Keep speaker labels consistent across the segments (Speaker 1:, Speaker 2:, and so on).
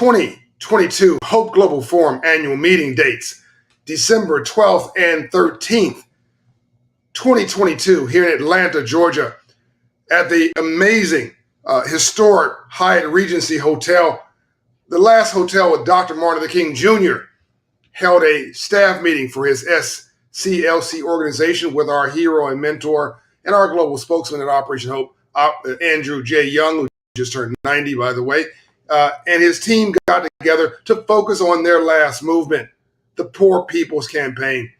Speaker 1: 2022 Hope Global Forum annual meeting dates, December 12th and 13th, 2022, here in Atlanta, Georgia, at the amazing, historic Hyatt Regency Hotel. The last hotel with Dr. Martin Luther King Jr. held a staff meeting for his SCLC organization with our hero and mentor and our global spokesman at Operation Hope, Andrew J. Young, who just turned 90, by the way, and his team got together to focus on their last movement, the Poor People's Campaign.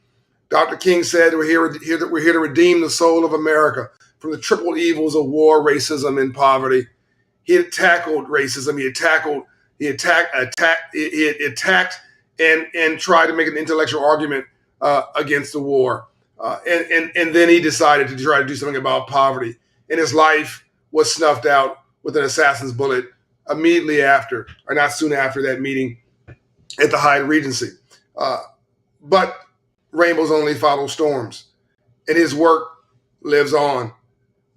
Speaker 1: Dr. King said, we're here to redeem the soul of America from the triple evils of war, racism, and poverty. He had tackled racism. He attacked and tried to make an intellectual argument against the war. And then he decided to try to do something about poverty. And his life was snuffed out with an assassin's bullet immediately after, or not soon after, that meeting at the Hyatt Regency. But rainbows only follow storms. And his work lives on.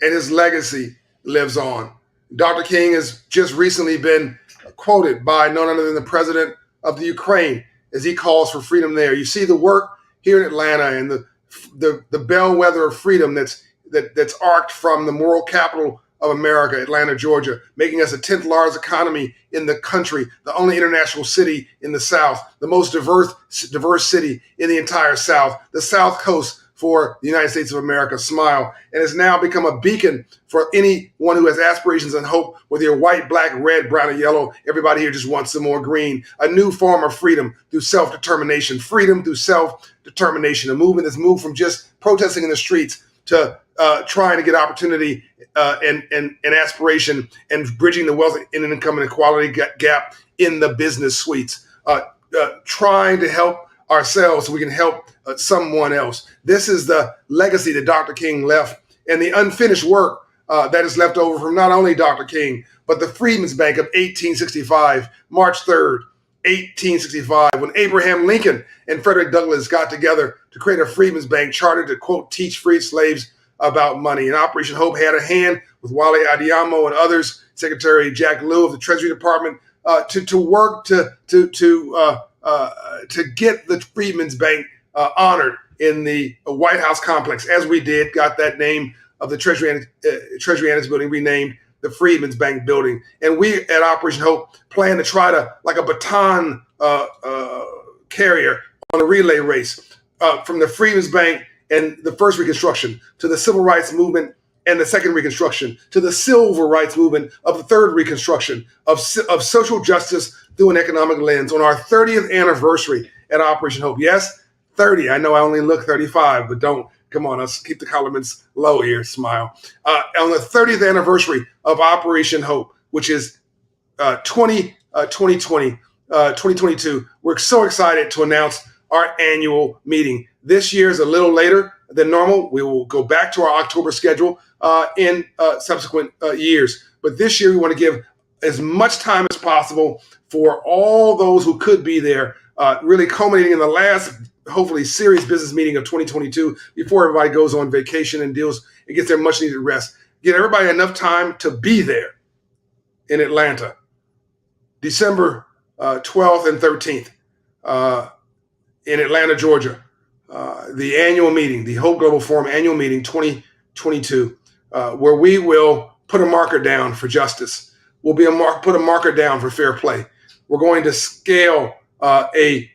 Speaker 1: And his legacy lives on. Dr. King has just recently been quoted by none other than the president of the Ukraine as he calls for freedom there. You see the work here in Atlanta and the bellwether of freedom that's arced from the moral capital of America, Atlanta, Georgia, making us the 10th largest economy in the country, the only international city in the South, the most diverse city in the entire South, the South Coast for the United States of America, smile, and has now become a beacon for anyone who has aspirations and hope, whether you're white, black, red, brown, or yellow. Everybody here just wants some more green. A new form of freedom through self-determination, freedom through self-determination, a movement that's moved from just protesting in the streets to trying to get opportunity and aspiration and bridging the wealth and income inequality gap in the business suites, trying to help ourselves so we can help someone else. This is the legacy that Dr. King left and the unfinished work that is left over from not only Dr. King, but the Freedmen's Bank of 1865, March 3rd, 1865, when Abraham Lincoln and Frederick Douglass got together to create a Freedmen's Bank chartered to, quote, teach freed slaves about money. And Operation Hope had a hand with Wale Adeyemo and others, Secretary Jack Lew of the Treasury Department, to work to get the Freedmen's Bank honored in the White House complex, as we did, got that name of the Treasury Annex building renamed the Freedmen's Bank building. And we at Operation Hope plan to try to, like a baton carrier on a relay race, from the Freedmen's Bank and the first Reconstruction to the Civil Rights Movement and the second Reconstruction to the Civil Rights Movement of the third Reconstruction of social justice through an economic lens on our 30th anniversary at Operation Hope. Yes, 30. I know I only look 35, but don't. Come on, let's keep the compliments low here, smile. On the 30th anniversary of Operation Hope, which is 2022, we're so excited to announce our annual meeting. This year is a little later than normal. We will go back to our October schedule in subsequent years. But this year, we want to give as much time as possible for all those who could be there, really culminating in the last, hopefully, serious business meeting of 2022 before everybody goes on vacation and gets their much needed rest. Get everybody enough time to be there in Atlanta, December 12th and 13th in Atlanta, Georgia. The annual meeting, the Hope Global Forum annual meeting 2022, where we will put a marker down for justice. We'll put a marker down for fair play. We're going to scale a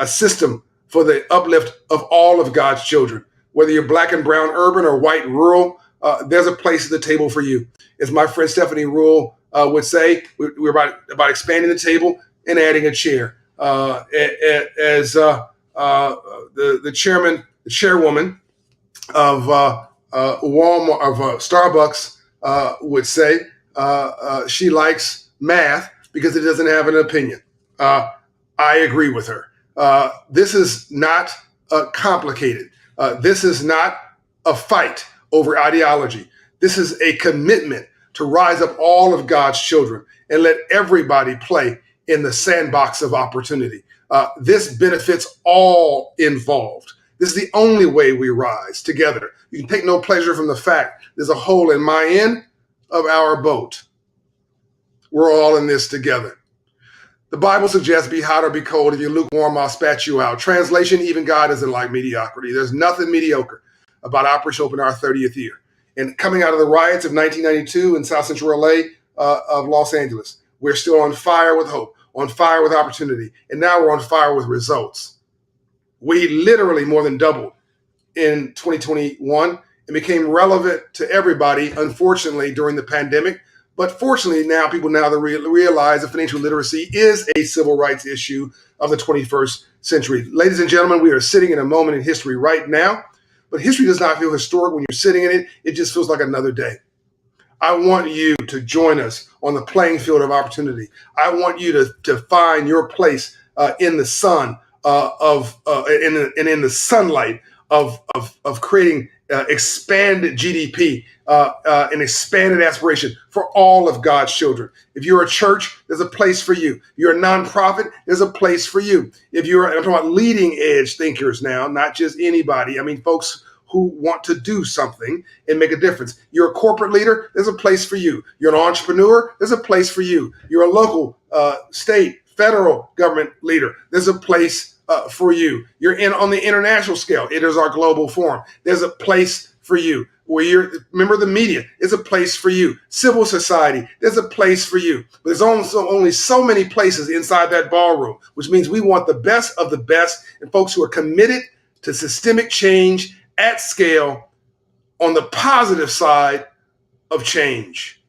Speaker 1: system for the uplift of all of God's children. Whether you're black and brown, urban, or white, rural, there's a place at the table for you. As my friend Stephanie Rule would say, we're about expanding the table and adding a chair. As the chairwoman of Walmart, of Starbucks would say, she likes math because it doesn't have an opinion. I agree with her. This is not complicated. This is not a fight over ideology. This is a commitment to rise up all of God's children and let everybody play in the sandbox of opportunity. This benefits all involved. This is the only way we rise together. You can take no pleasure from the fact there's a hole in my end of our boat. We're all in this together. The Bible suggests be hot or be cold. If you're lukewarm, I'll spat you out. Translation, even God doesn't like mediocrity. There's nothing mediocre about Operation Open Our 30th year. And coming out of the riots of 1992 in South Central LA of Los Angeles, we're still on fire with hope, on fire with opportunity, and now we're on fire with results. We literally more than doubled in 2021 and became relevant to everybody, unfortunately, during the pandemic. But fortunately, now people realize that financial literacy is a civil rights issue of the 21st century. Ladies and gentlemen, we are sitting in a moment in history right now, but history does not feel historic when you're sitting in it. It just feels like another day. I want you to join us on the playing field of opportunity. I want you to find your place in the sun in the sunlight of creating expanded GDP, an expanded aspiration for all of God's children. If you're a church, there's a place for you. You're a nonprofit, there's a place for you. I'm talking about leading edge thinkers now, not just anybody. I mean, folks who want to do something and make a difference. You're a corporate leader, there's a place for you. You're an entrepreneur, there's a place for you. You're a local, state, federal government leader, there's a place for you. You're on the international scale. It is our global forum. There's a place for you. Remember the media, is a place for you. Civil society, there's a place for you. But there's only so many places inside that ballroom, which means we want the best of the best and folks who are committed to systemic change at scale on the positive side of change.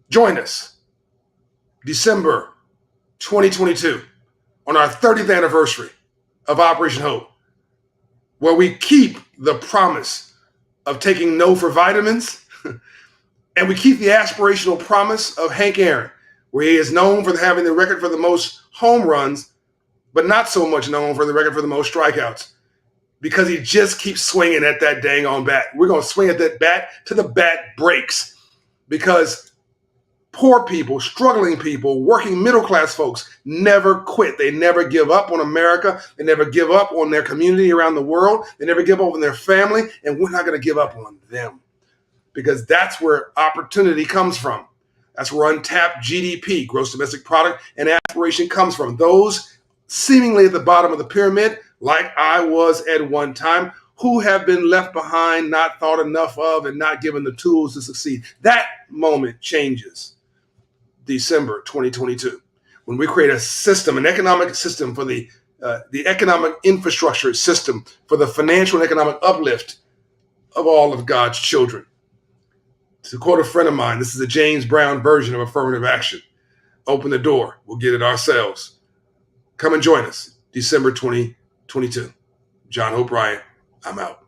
Speaker 1: Join us December 2022 on our 30th anniversary of Operation Hope, where we keep the promise of taking no for vitamins, and we keep the aspirational promise of Hank Aaron, where he is known for having the record for the most home runs, but not so much known for the record for the most strikeouts, because he just keeps swinging at that dang on bat. We're going to swing at that bat till the bat breaks, because poor people, struggling people, working middle-class folks never quit. They never give up on America. They never give up on their community around the world. They never give up on their family, and we're not going to give up on them, because that's where opportunity comes from. That's where untapped GDP, gross domestic product, and aspiration comes from. Those seemingly at the bottom of the pyramid, like I was at one time, who have been left behind, not thought enough of, and not given the tools to succeed. That moment changes December 2022, when we create a system, an economic system for the economic infrastructure system for the financial and economic uplift of all of God's children. To quote a friend of mine, this is a James Brown version of affirmative action. Open the door, we'll get it ourselves. Come and join us, December 2022. John Hope Bryant, I'm out.